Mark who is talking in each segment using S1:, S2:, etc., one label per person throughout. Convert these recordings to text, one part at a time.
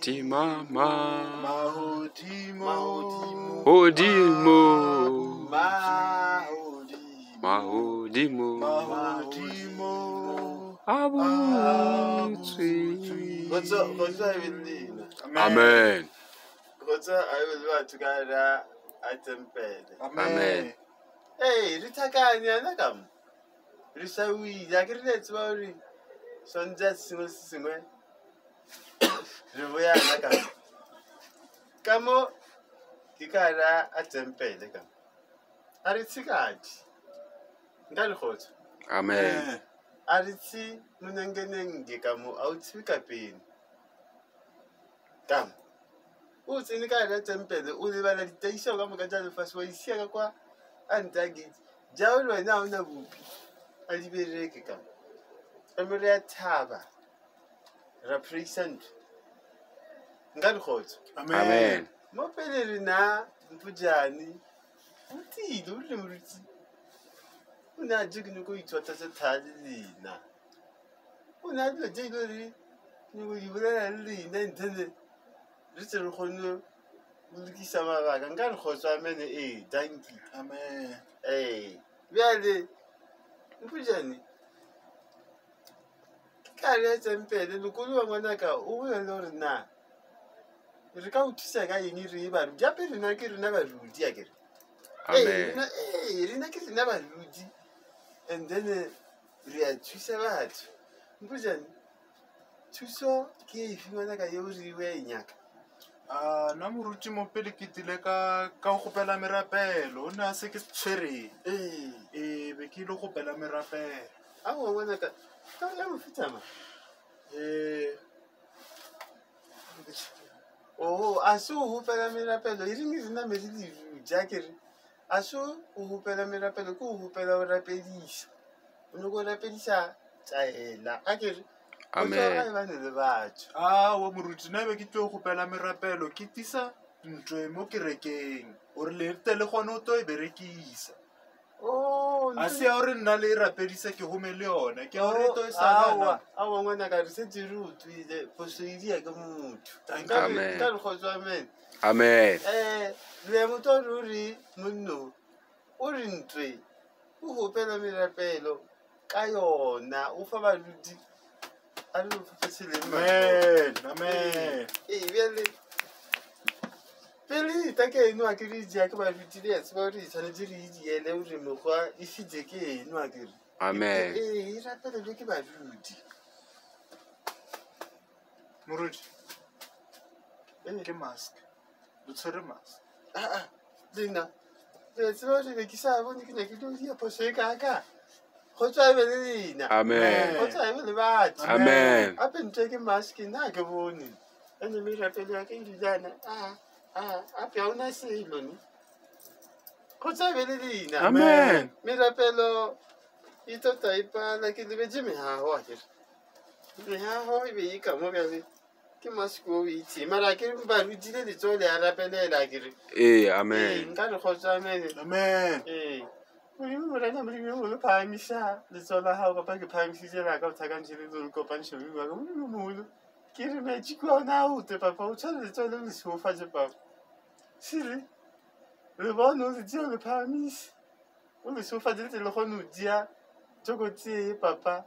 S1: Timama
S2: Mahodimo
S1: Hodimo
S2: Mahodimo
S1: Mahodimo
S2: Abutswi.
S1: Amen.
S2: Amen.
S3: Hey, ritakanya nakam. Risawi, yakirine tswari. Sonja singwe. Rivoya nakam. Kamo kikara atempele kam. Aritsikati. Ngali khotso.
S1: Amen.
S3: Aritsi munengenenge kamo autsika peni. Kam. Utsi nikara atempele ulibala litaisha kama kajalo faswa isia kwa antagi. Jawlo na una bupi. Alibereke kam. Amria taba. Represent. Ngali khotso.
S1: Amen.
S3: Mopelele na mpujani. Uti ule mruti. Una jigni ko itwata sa tali na. Una le jigori ni yura li na ntene. Ritse khono mulki sama ba ngali khotso amene danki.
S2: Amen.
S3: Biale mpujani. Kale tsempele lokulu wa ngwana ka o le lore na. Re ka uthisa ka eng re ba rudi ape rena ke rena ba rudi akere.
S1: Amen.
S3: Rena ke rena ba rudi. And then re a thusa batho. Mpujani. Thuso ke ifingwana ka yo re we nyaka.
S2: Na moruti mo pele ke tile ka go gopela merapelo o ne a se ke tshwere be ke ile go gopela merapelo
S3: A go ngwana ka ya mo fitama. Asu o hopela merapelo e ringi rena me di jakere. Asu o hopela merapelo ko o hopela o rapedisa. O no go rapedisa tsaela akere.
S1: Amen.
S3: Ba ne le batho.
S2: wa moruti na be ke tlo gopela merapelo ke tisa ntwe mo kerekeng o re le tele gone o to e berekisa a se ya gore nna le e rapedisa ke home le yona ke ya gore e to e sana
S3: Awa ngwana ka re setse re utlwile posoidia ke motho.
S1: Amen.
S3: Nka re kgotso amen.
S1: Amen.
S3: Le motho o re monno o re ntwe o hopela merapelo ka yona o fa barudi a re o fetseleng
S2: amen
S3: bjale pele itake eno a ke re dia ke barudi le ya tseba gore e tshwanetse re idiele gore mekgwa e fitse ke eno a kere.
S1: Amen.
S3: E rapelelwe ke barudi.
S2: moruti ke mask le tshwere mask
S3: Lena le tseba gore be ke sa bone ke ne ke tlo dia phoso e kaka go tswa e be le lena.
S1: Amen.
S3: Go tswa e be le batho.
S1: Amen.
S3: Ape ntwe ke mask na ke bone ene me rapelo ya ke dilana ape a una selo ni go tswa e be le lena.
S1: Amen.
S3: Me rapelo e tota e pala ke lebetse mehaho akere. Mehaho e be e ka mo bjale ke mask o itse mara ke ba rutile le tsole a rapelela akere.
S1: Amen.
S3: Nka re kgotso amen. Morena modimo o le phahamisa letsoho la hao kapa ke phahamisitse la ka o thakantšhe le tlo kopantshe le ba ka modimo moholo ke re metsi kwa ona o te papa o tshwana letsoho le le seofatse papa sere le bone o le dia o le phahamisa o le seofatse le kgone o dia tokotse papa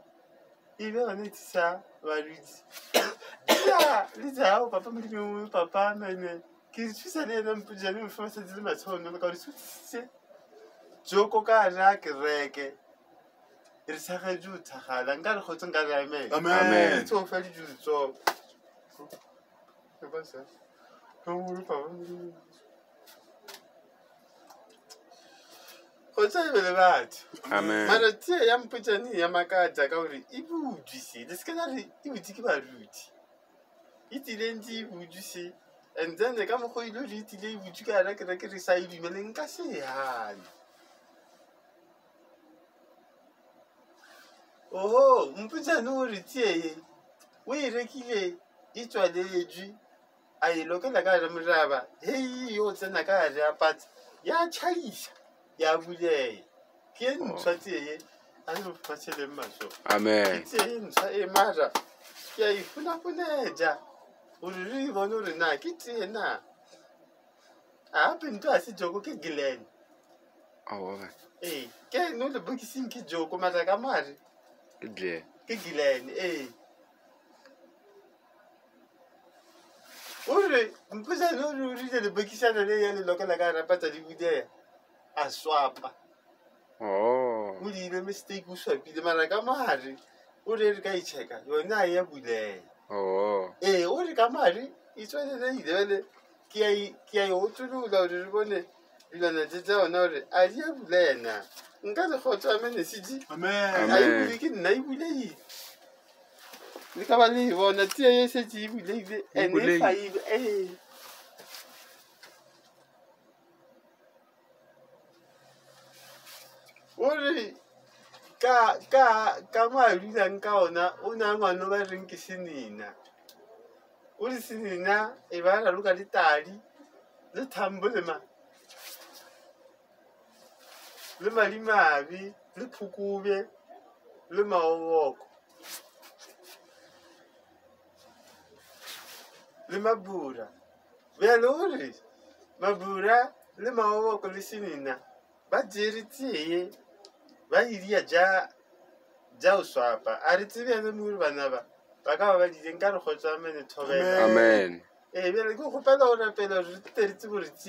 S3: e be yone e thisa barudi le tsa hao papa modimo moholo papa mene ke thusa le ena mpujane mo famasetse le matshono le ka o le thutsitse Joko ka ja kereke re tsagetse o thagala nka re khotse nka re amen.
S1: Amen.
S3: Tso fa di jutso ke ba sa go mo pa go tsa be le batho.
S1: Amen.
S3: Mara tie ya mputjani ya makata ka hore e bujise le skena re e butse ke barudi e tilendi e bujise and then ka mo go ile re tile e butse ka ra kereke re sa e dumele nka se hane. Mputjane o re tie o e rekile e tswaletswe a e lokela ka re moraba hei yo tsena ka re apatsa ya chaisa ya buleya ke ntshwa tie a re fatsheleng maso.
S1: Amen.
S3: Tie ntshwa e mara ke a ifunafuneja gore re bone gore na ke tee na gape ntho a se joko ke Glen
S1: Aowa.
S3: ke no le bokising ke joko mara ka mare
S1: Idle.
S3: ke Glen ore mpusane ore o rile le bokisana le ya le lokela ka rapatsa di budea a swapa
S1: Oh.
S3: o diile mistake o swapile mara ka mare ore re ka icheka yona ya bulea
S1: Oh.
S3: ore ka mare e tsweleleile ke a e otsolola gore re bone dilwana tse tsa ona gore a di a bulena nka le kgotso amenesedi
S2: Amen.
S3: a e bule ke nna e buleile le ka ba le e bona tee e setse e buleile and-e e faile ore ka mo a dulang ka ona o ne a ngwana o ba reng ke Senina ore Senina e ba raloka le tadi le thambo le madimabe le phukube le maoboko le mabura bjale ore mabura le maoboko le Senina ba jere tee ba idia ja o swapa a re tsebjale mo gore bana ba ka ba ba dileng ka re kgotsa amene thobela
S1: Amen.
S3: bjale ke kgopela go rapela gore re teritse gore